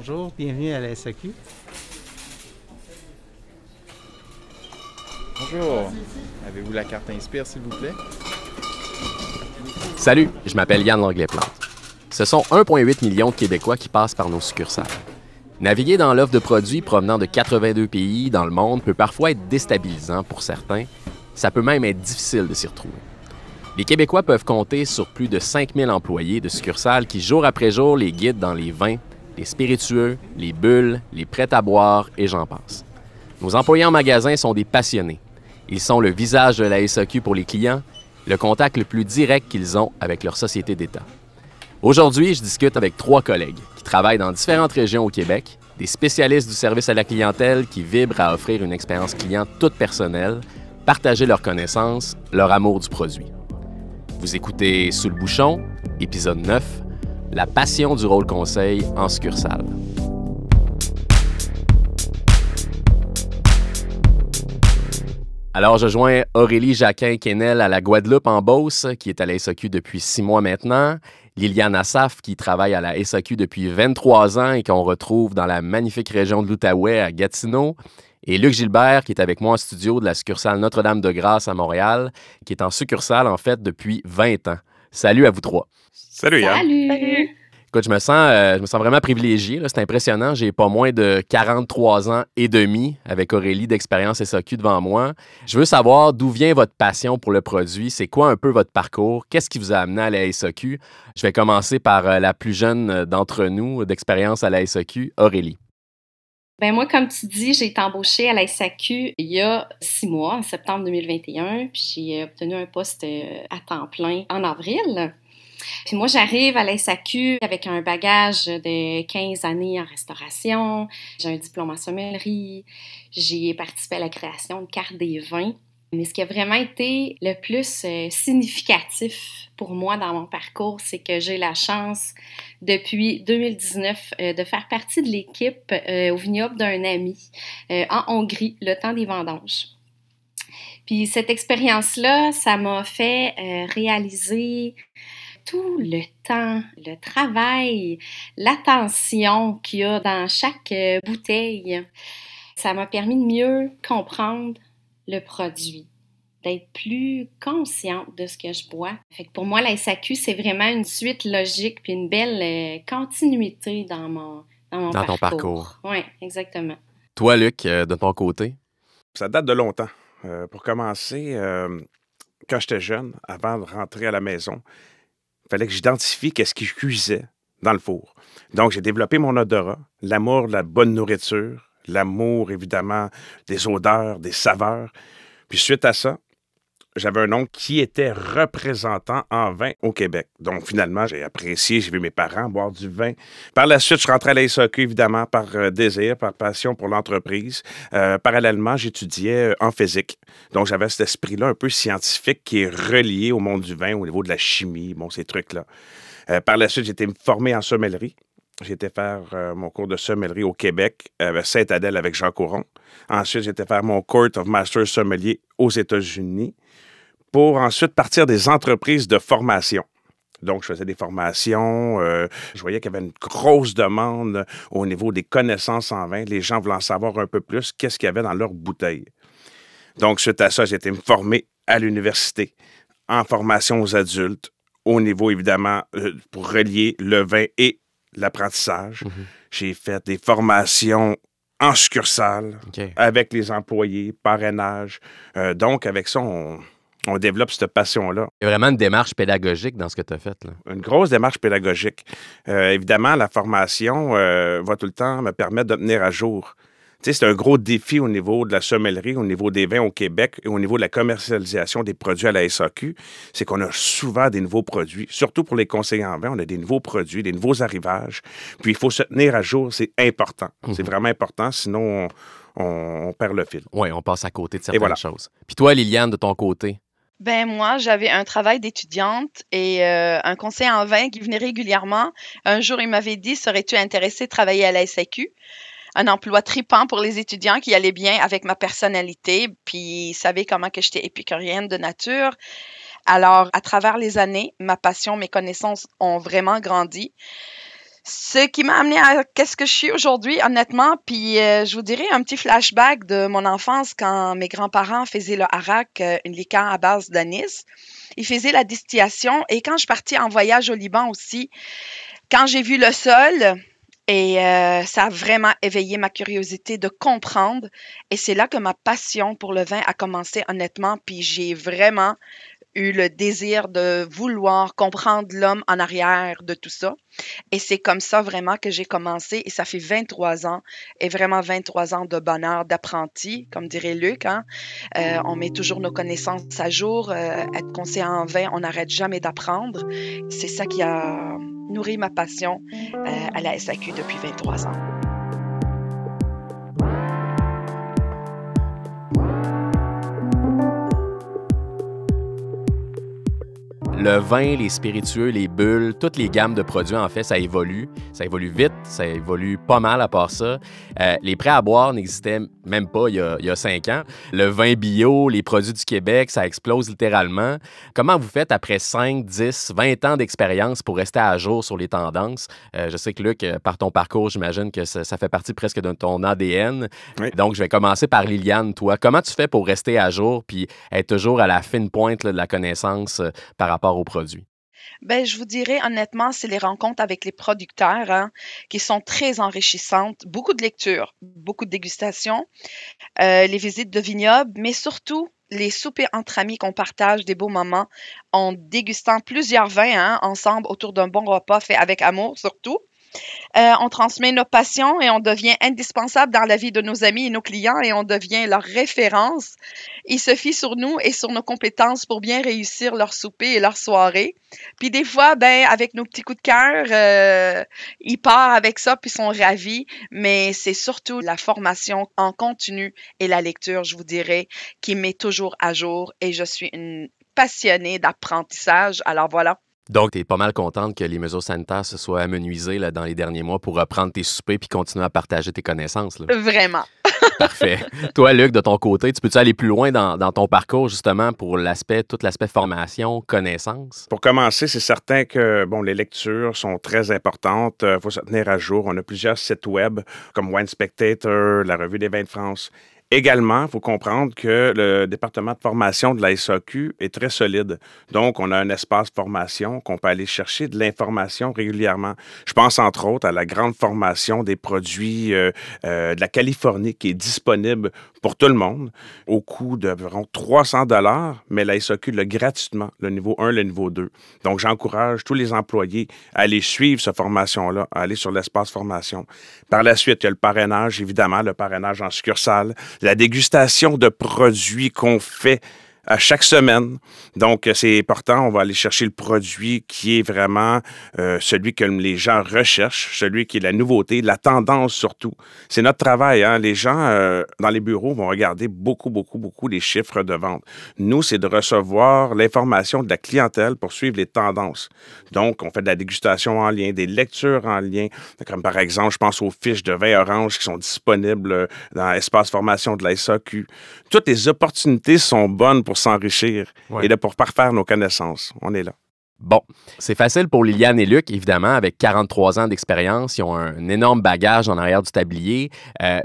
Bonjour, bienvenue à la SAQ. Bonjour, avez-vous la carte Inspire, s'il vous plaît? Salut, je m'appelle Yann Langlais-Plante. Ce sont 1,8 million de Québécois qui passent par nos succursales. Naviguer dans l'offre de produits provenant de 82 pays dans le monde peut parfois être déstabilisant pour certains. Ça peut même être difficile de s'y retrouver. Les Québécois peuvent compter sur plus de 5000 employés de succursales qui, jour après jour, les guident dans les vins, les spiritueux, les bulles, les prêts à boire et j'en passe. Nos employés en magasin sont des passionnés. Ils sont le visage de la SAQ pour les clients, le contact le plus direct qu'ils ont avec leur société d'État. Aujourd'hui, je discute avec 3 collègues qui travaillent dans différentes régions au Québec, des spécialistes du service à la clientèle qui vibrent à offrir une expérience client toute personnelle, partager leurs connaissances, leur amour du produit. Vous écoutez Sous le bouchon, épisode 9, la passion du rôle conseil en succursale. Alors, je joins Aurélie Jacquin-Quesnel à la Guadeloupe en Beauce, qui est à la SAQ depuis 6 mois maintenant. Liliane Assaf, qui travaille à la SAQ depuis 23 ans et qu'on retrouve dans la magnifique région de l'Outaouais à Gatineau. Et Luc Gilbert, qui est avec moi en studio de la succursale Notre-Dame-de-Grâce à Montréal, qui est en succursale, en fait, depuis 20 ans. Salut à vous 3. Salut Yann. Salut! Écoute, je me sens vraiment privilégié. Là. C'est impressionnant. J'ai pas moins de 43 ans et demi avec Aurélie d'Expérience SAQ devant moi. Je veux savoir d'où vient votre passion pour le produit. C'est quoi un peu votre parcours? Qu'est-ce qui vous a amené à la SAQ? Je vais commencer par la plus jeune d'entre nous d'Expérience à la SAQ, Aurélie. Ben moi, comme tu dis, j'ai été embauchée à la SAQ il y a 6 mois, en septembre 2021, puis j'ai obtenu un poste à temps plein en avril. Puis moi, j'arrive à la SAQ avec un bagage de 15 années en restauration. J'ai un diplôme en sommellerie. J'ai participé à la création de cartes des vins. Mais ce qui a vraiment été le plus significatif pour moi dans mon parcours, c'est que j'ai la chance, depuis 2019, de faire partie de l'équipe au vignoble d'un ami en Hongrie, le temps des vendanges. Puis cette expérience-là, ça m'a fait réaliser tout le temps, le travail, l'attention qu'il y a dans chaque bouteille. Ça m'a permis de mieux comprendre le produit, d'être plus consciente de ce que je bois. Fait que pour moi, la SAQ, c'est vraiment une suite logique puis une belle continuité dans mon parcours. Dans ton parcours. Oui, exactement. Toi, Luc, de ton côté? Ça date de longtemps. Pour commencer, quand j'étais jeune, avant de rentrer à la maison, il fallait que j'identifie qu'est-ce qui cuisait dans le four. Donc, j'ai développé mon odorat, l'amour de la bonne nourriture, l'amour, évidemment, des odeurs, des saveurs. Puis suite à ça, j'avais un oncle qui était représentant en vin au Québec. Donc, finalement, j'ai apprécié, j'ai vu mes parents boire du vin. Par la suite, je rentrais à la SAQ, évidemment, par désir, par passion pour l'entreprise. Parallèlement, j'étudiais en physique. Donc, j'avais cet esprit-là un peu scientifique qui est relié au monde du vin, au niveau de la chimie, bon, ces trucs-là. Par la suite, j'ai été formé en sommellerie. J'ai été faire mon cours de sommellerie au Québec, à Sainte-Adèle avec Jean Couron. Ensuite, j'ai été faire mon Court of Master Sommelier aux États-Unis pour ensuite partir des entreprises de formation. Donc, je faisais des formations. Je voyais qu'il y avait une grosse demande au niveau des connaissances en vin. Les gens voulaient en savoir un peu plus, qu'est-ce qu'il y avait dans leurs bouteilles. Donc, suite à ça, j'ai été me former à l'université en formation aux adultes, au niveau, évidemment, pour relier le vin et l'apprentissage. J'ai fait des formations en succursale, avec les employés, parrainage. Donc, avec ça, on développe cette passion-là. Il y a vraiment une démarche pédagogique dans ce que tu as fait, là. Une grosse démarche pédagogique. Évidemment, la formation va tout le temps me permettre de tenir à jour. Tu sais, c'est un gros défi au niveau de la sommellerie, au niveau des vins au Québec et au niveau de la commercialisation des produits à la SAQ. C'est qu'on a souvent des nouveaux produits. Surtout pour les conseillers en vin, on a des nouveaux produits, des nouveaux arrivages. Puis, il faut se tenir à jour. C'est important. C'est vraiment important. Sinon, on perd le fil. Oui, on passe à côté de certaines choses. Puis toi, Liliane, de ton côté? Ben moi, j'avais un travail d'étudiante et un conseiller en vin qui venait régulièrement. Un jour, il m'avait dit, serais-tu intéressé de travailler à la SAQ? Un emploi tripant pour les étudiants qui allait bien avec ma personnalité, puis il savait comment que j'étais épicurienne de nature. Alors, à travers les années, ma passion, mes connaissances ont vraiment grandi. Ce qui m'a amené à qu'est-ce que je suis aujourd'hui, honnêtement. Puis je vous dirais un petit flashback de mon enfance quand mes grands-parents faisaient le arak, une liqueur à base d'anis. Ils faisaient la distillation et quand je partais en voyage au Liban aussi, quand j'ai vu le sol, et ça a vraiment éveillé ma curiosité de comprendre. Et c'est là que ma passion pour le vin a commencé, honnêtement. Puis j'ai vraiment eu le désir de vouloir comprendre l'homme en arrière de tout ça. Et c'est comme ça vraiment que j'ai commencé. Et ça fait 23 ans. Et vraiment 23 ans de bonheur d'apprenti, comme dirait Luc. Hein? On met toujours nos connaissances à jour. Être conseiller en vin, on n'arrête jamais d'apprendre. C'est ça qui a nourri ma passion à la SAQ depuis 23 ans. Le vin, les spiritueux, les bulles, toutes les gammes de produits, en fait, ça évolue. Ça évolue vite, ça évolue pas mal à part ça. Les prêts à boire n'existaient même pas il y a 5 ans. Le vin bio, les produits du Québec, ça explose littéralement. Comment vous faites après 5, 10, 20 ans d'expérience pour rester à jour sur les tendances? Je sais que, Luc, par ton parcours, j'imagine que ça fait partie presque de ton ADN. Oui. Donc, je vais commencer par Liliane, toi. Comment tu fais pour rester à jour puis être toujours à la fine pointe là, de la connaissance par rapport aux produits? Ben, je vous dirais honnêtement, c'est les rencontres avec les producteurs hein, qui sont très enrichissantes. Beaucoup de lectures, beaucoup de dégustations, les visites de vignobles, mais surtout les soupers entre amis qu'on partage des beaux moments en dégustant plusieurs vins hein, ensemble autour d'un bon repas fait avec amour surtout. On transmet nos passions et on devient indispensable dans la vie de nos amis et nos clients et on devient leur référence. Ils se fient sur nous et sur nos compétences pour bien réussir leur souper et leur soirée. Puis des fois, ben avec nos petits coups de cœur, ils partent avec ça puis sont ravis. Mais c'est surtout la formation en continu et la lecture, je vous dirais, qui met toujours à jour. Et je suis une passionnée d'apprentissage. Alors voilà. Donc, tu es pas mal contente que les mesures sanitaires se soient amenuisées là, dans les derniers mois pour reprendre tes soupers puis continuer à partager tes connaissances. Là. Vraiment. Parfait. Toi, Luc, de ton côté, tu peux-tu aller plus loin dans ton parcours, justement, pour tout l'aspect formation, connaissance? Pour commencer, c'est certain que bon, les lectures sont très importantes. Il faut se tenir à jour. On a plusieurs sites web comme Wine Spectator, la Revue des vins de France. Également, il faut comprendre que le département de formation de la SAQ est très solide. Donc, on a un espace formation qu'on peut aller chercher de l'information régulièrement. Je pense entre autres à la grande formation des produits de la Californie qui est disponible pour tout le monde au coût d'environ 300 $, mais la SAQ l'a gratuitement, le niveau 1, le niveau 2. Donc, j'encourage tous les employés à aller suivre cette formation-là, à aller sur l'espace formation. Par la suite, il y a le parrainage, évidemment, le parrainage en succursale, la dégustation de produits qu'on fait à chaque semaine. Donc, c'est important. On va aller chercher le produit qui est vraiment celui que les gens recherchent, celui qui est la nouveauté, la tendance surtout. C'est notre travail. Hein? Les gens dans les bureaux vont regarder beaucoup les chiffres de vente. Nous, c'est de recevoir l'information de la clientèle pour suivre les tendances. Donc, on fait de la dégustation en lien, des lectures en lien, comme par exemple, je pense aux fiches de vin orange qui sont disponibles dans l'espace formation de la SAQ. Toutes les opportunités sont bonnes pour s'enrichir et là, pour parfaire nos connaissances. On est là. Bon, c'est facile pour Liliane et Luc, évidemment, avec 43 ans d'expérience. Ils ont un énorme bagage en arrière du tablier.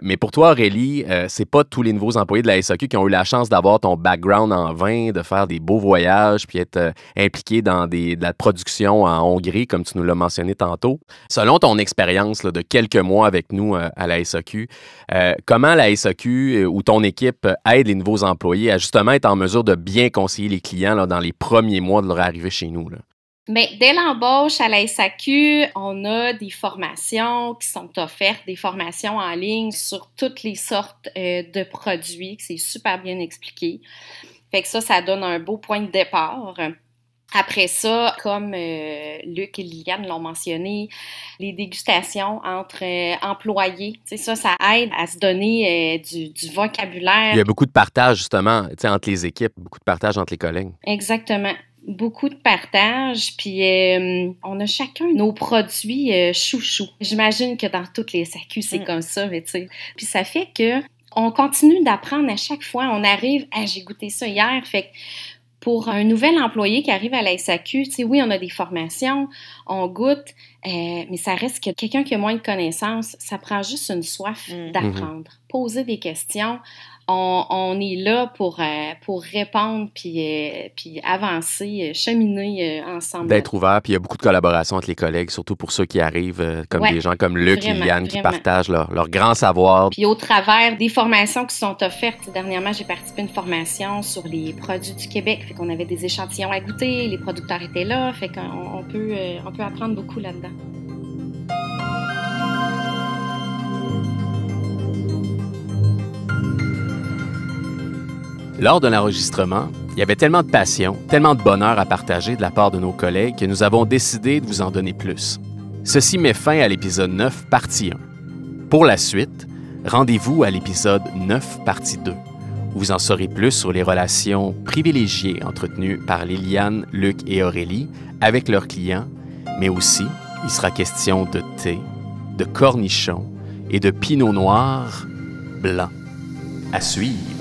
Mais pour toi, Aurélie, c'est pas tous les nouveaux employés de la SAQ qui ont eu la chance d'avoir ton background en vin, de faire des beaux voyages, puis être impliqué dans de la production en Hongrie, comme tu nous l'as mentionné tantôt. Selon ton expérience là, de quelques mois avec nous à la SAQ, comment la SAQ ou ton équipe aide les nouveaux employés à justement être en mesure de bien conseiller les clients là, dans les premiers mois de leur arrivée chez nous, là? Bien, dès l'embauche à la SAQ, on a des formations qui sont offertes, des formations en ligne sur toutes les sortes de produits, que c'est super bien expliqué. Fait que ça donne un beau point de départ. Après ça, comme Luc et Liliane l'ont mentionné, les dégustations entre employés, ça aide à se donner du vocabulaire. Il y a beaucoup de partage, justement, entre les équipes, beaucoup de partage entre les collègues. Exactement. Beaucoup de partage, puis on a chacun nos produits chouchous. J'imagine que dans toutes les SAQ, c'est comme ça, mais tu sais. Puis ça fait que on continue d'apprendre à chaque fois. On arrive, j'ai goûté ça hier, fait que Pour un nouvel employé qui arrive à la SAQ, tu sais, oui, on a des formations, on goûte, mais ça reste que quelqu'un qui a moins de connaissances, ça prend juste une soif d'apprendre. Poser des questions, on est là pour répondre, puis avancer, cheminer ensemble. D'être ouvert, puis il y a beaucoup de collaboration entre les collègues, surtout pour ceux qui arrivent, comme des gens comme Luc, Liliane, qui partagent leur grand savoir. Puis au travers des formations qui sont offertes, dernièrement, j'ai participé à une formation sur les produits du Québec, fait qu'on avait des échantillons à goûter, les producteurs étaient là, fait qu'on peut apprendre beaucoup là-dedans. Lors de l'enregistrement, il y avait tellement de passion, tellement de bonheur à partager de la part de nos collègues que nous avons décidé de vous en donner plus. Ceci met fin à l'épisode 9, partie 1. Pour la suite, rendez-vous à l'épisode 9, partie 2, où vous en saurez plus sur les relations privilégiées entretenues par Liliane, Luc et Aurélie avec leurs clients, mais aussi, il sera question de thé, de cornichons et de pinot noir blanc. À suivre.